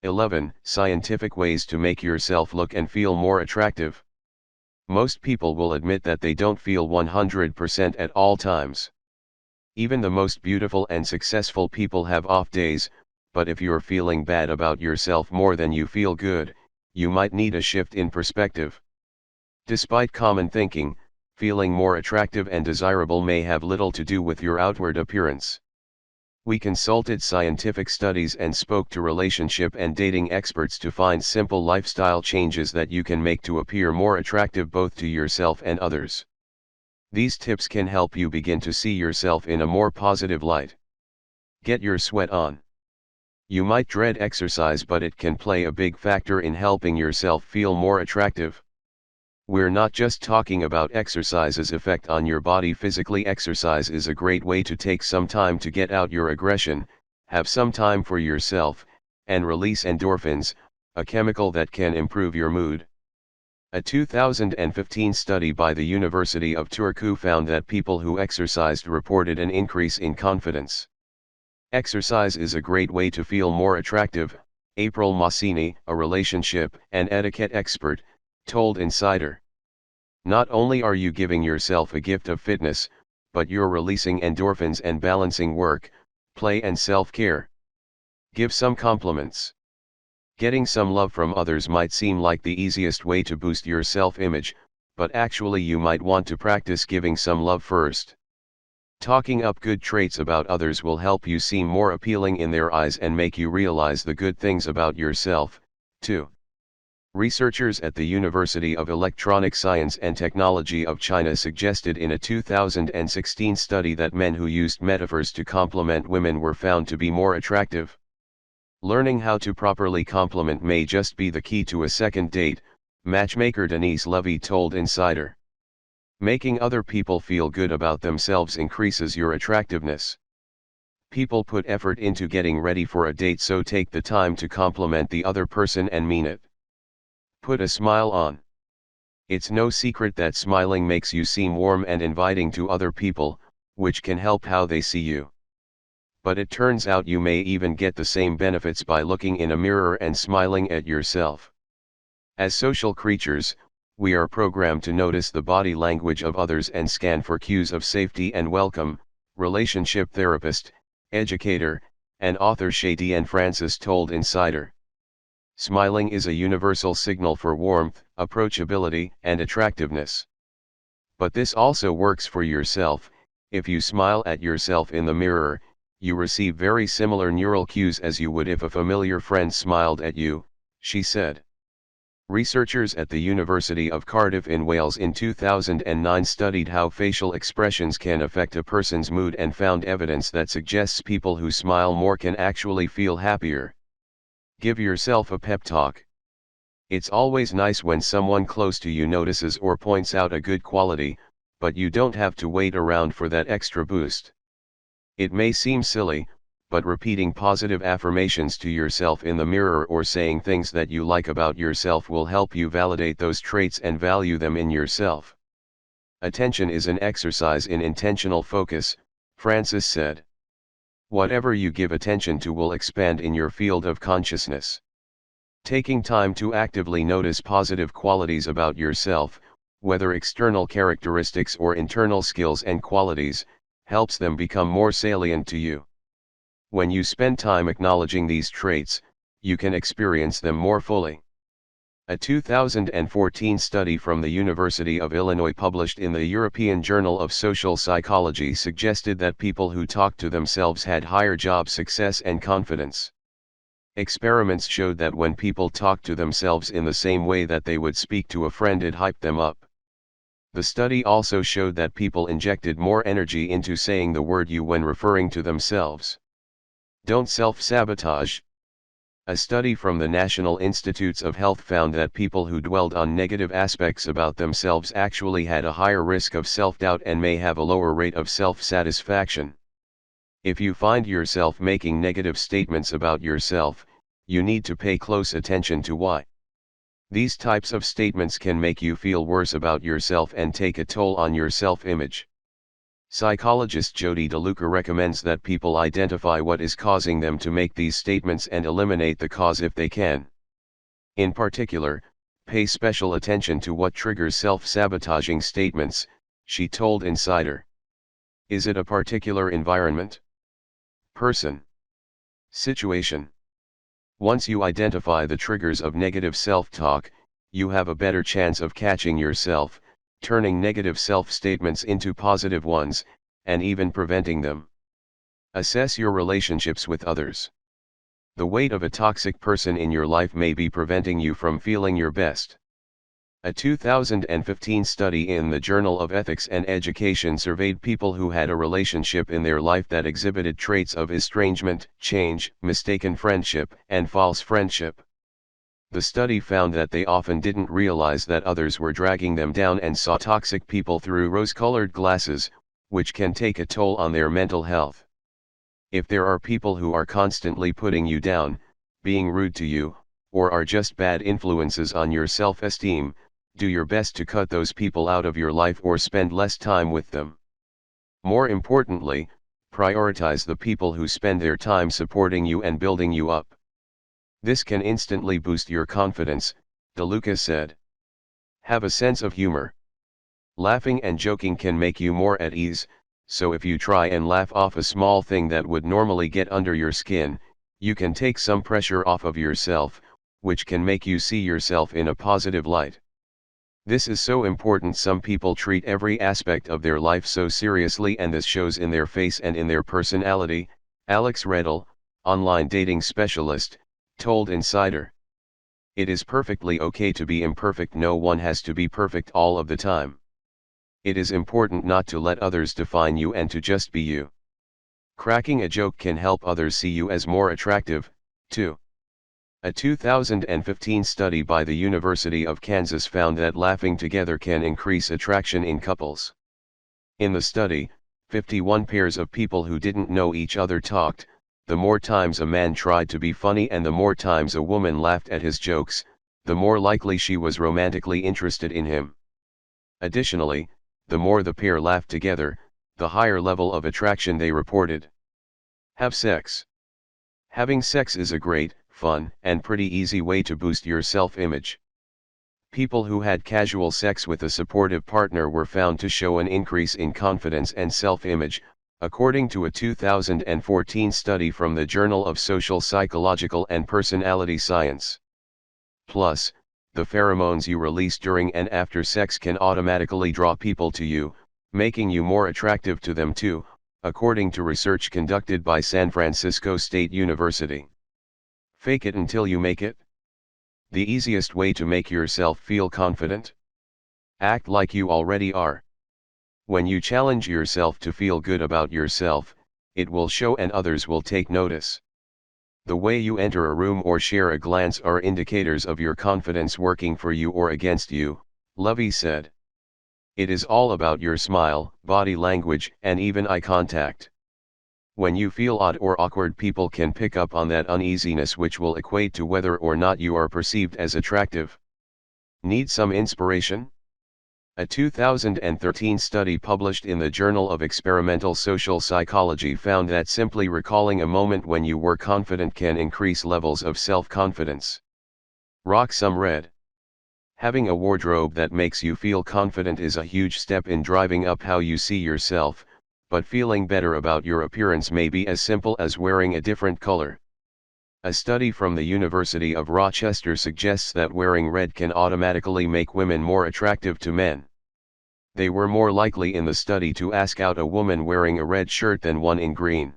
11. Scientific ways to make yourself look and feel more attractive. Most people will admit that they don't feel 100% at all times. Even the most beautiful and successful people have off days, but if you're feeling bad about yourself more than you feel good, you might need a shift in perspective. Despite common thinking, feeling more attractive and desirable may have little to do with your outward appearance. We consulted scientific studies and spoke to relationship and dating experts to find simple lifestyle changes that you can make to appear more attractive both to yourself and others. These tips can help you begin to see yourself in a more positive light. Get your sweat on. You might dread exercise, but it can play a big factor in helping yourself feel more attractive. We're not just talking about exercise's effect on your body physically. Exercise is a great way to take some time to get out your aggression, have some time for yourself, and release endorphins, a chemical that can improve your mood. A 2015 study by the University of Turku found that people who exercised reported an increase in confidence. Exercise is a great way to feel more attractive, April Massini, a relationship and etiquette expert, told Insider. Not only are you giving yourself a gift of fitness, but you're releasing endorphins and balancing work, play and self-care. Give some compliments. Getting some love from others might seem like the easiest way to boost your self-image, but actually you might want to practice giving some love first. Talking up good traits about others will help you seem more appealing in their eyes and make you realize the good things about yourself, too. Researchers at the University of Electronic Science and Technology of China suggested in a 2016 study that men who used metaphors to compliment women were found to be more attractive. Learning how to properly compliment may just be the key to a second date, matchmaker Denise Levy told Insider. Making other people feel good about themselves increases your attractiveness. People put effort into getting ready for a date, so take the time to compliment the other person and mean it. Put a smile on. It's no secret that smiling makes you seem warm and inviting to other people, which can help how they see you. But it turns out you may even get the same benefits by looking in a mirror and smiling at yourself. As social creatures, we are programmed to notice the body language of others and scan for cues of safety and welcome, relationship therapist, educator, and author Shadian Francis told Insider. Smiling is a universal signal for warmth, approachability, and attractiveness. But this also works for yourself. If you smile at yourself in the mirror, you receive very similar neural cues as you would if a familiar friend smiled at you, she said. Researchers at the University of Cardiff in Wales in 2009 studied how facial expressions can affect a person's mood and found evidence that suggests people who smile more can actually feel happier. Give yourself a pep talk. It's always nice when someone close to you notices or points out a good quality, but you don't have to wait around for that extra boost. It may seem silly, but repeating positive affirmations to yourself in the mirror or saying things that you like about yourself will help you validate those traits and value them in yourself. Attention is an exercise in intentional focus, Francis said. Whatever you give attention to will expand in your field of consciousness. Taking time to actively notice positive qualities about yourself, whether external characteristics or internal skills and qualities, helps them become more salient to you. When you spend time acknowledging these traits, you can experience them more fully. A 2014 study from the University of Illinois published in the European Journal of Social Psychology suggested that people who talked to themselves had higher job success and confidence. Experiments showed that when people talked to themselves in the same way that they would speak to a friend, it hyped them up. The study also showed that people injected more energy into saying the word "you" when referring to themselves. Don't self-sabotage. A study from the National Institutes of Health found that people who dwelled on negative aspects about themselves actually had a higher risk of self-doubt and may have a lower rate of self-satisfaction. If you find yourself making negative statements about yourself, you need to pay close attention to why. These types of statements can make you feel worse about yourself and take a toll on your self-image. Psychologist Jody DeLuca recommends that people identify what is causing them to make these statements and eliminate the cause if they can. In particular, pay special attention to what triggers self-sabotaging statements, she told Insider. Is it a particular environment, person, situation? Once you identify the triggers of negative self-talk, you have a better chance of catching yourself, turning negative self-statements into positive ones, and even preventing them. Assess your relationships with others. The weight of a toxic person in your life may be preventing you from feeling your best. A 2015 study in the Journal of Ethics and Education surveyed people who had a relationship in their life that exhibited traits of estrangement, change, mistaken friendship, and false friendship. The study found that they often didn't realize that others were dragging them down and saw toxic people through rose-colored glasses, which can take a toll on their mental health. If there are people who are constantly putting you down, being rude to you, or are just bad influences on your self-esteem, do your best to cut those people out of your life or spend less time with them. More importantly, prioritize the people who spend their time supporting you and building you up. This can instantly boost your confidence, DeLuca said. Have a sense of humor. Laughing and joking can make you more at ease, so if you try and laugh off a small thing that would normally get under your skin, you can take some pressure off of yourself, which can make you see yourself in a positive light. This is so important. Some people treat every aspect of their life so seriously, and this shows in their face and in their personality, Alex Reddle, online dating specialist, told Insider. It is perfectly okay to be imperfect. No one has to be perfect all of the time. It is important not to let others define you and to just be you. Cracking a joke can help others see you as more attractive, too. A 2015 study by the University of Kansas found that laughing together can increase attraction in couples. In the study, 51 pairs of people who didn't know each other talked. The more times a man tried to be funny and the more times a woman laughed at his jokes, the more likely she was romantically interested in him. Additionally, the more the pair laughed together, the higher level of attraction they reported. Have sex. Having sex is a great, fun, and pretty easy way to boost your self-image. People who had casual sex with a supportive partner were found to show an increase in confidence and self-image, according to a 2014 study from the Journal of Social Psychological and Personality Science. Plus, the pheromones you release during and after sex can automatically draw people to you, making you more attractive to them too, according to research conducted by San Francisco State University. Fake it until you make it. The easiest way to make yourself feel confident? Act like you already are. When you challenge yourself to feel good about yourself, it will show and others will take notice. The way you enter a room or share a glance are indicators of your confidence working for you or against you, Lovey said. It is all about your smile, body language, and even eye contact. When you feel odd or awkward, people can pick up on that uneasiness, which will equate to whether or not you are perceived as attractive. Need some inspiration? A 2013 study published in the Journal of Experimental Social Psychology found that simply recalling a moment when you were confident can increase levels of self-confidence. Rock some red. Having a wardrobe that makes you feel confident is a huge step in driving up how you see yourself, but feeling better about your appearance may be as simple as wearing a different color. A study from the University of Rochester suggests that wearing red can automatically make women more attractive to men. They were more likely in the study to ask out a woman wearing a red shirt than one in green.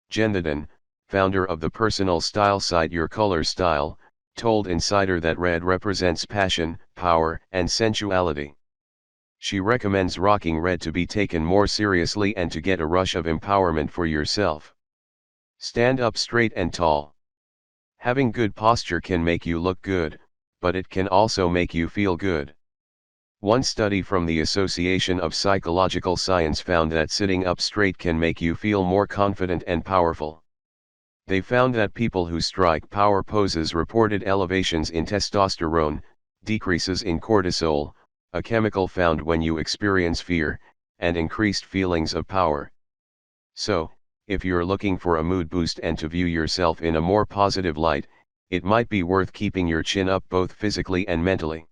Jen Thedon, founder of the personal style site Your Color Style, told Insider that red represents passion, power, and sensuality. She recommends rocking red to be taken more seriously and to get a rush of empowerment for yourself. Stand up straight and tall. Having good posture can make you look good, but it can also make you feel good. One study from the Association of Psychological Science found that sitting up straight can make you feel more confident and powerful. They found that people who strike power poses reported elevations in testosterone, decreases in cortisol, a chemical found when you experience fear, and increased feelings of power. So, if you're looking for a mood boost and to view yourself in a more positive light, it might be worth keeping your chin up both physically and mentally.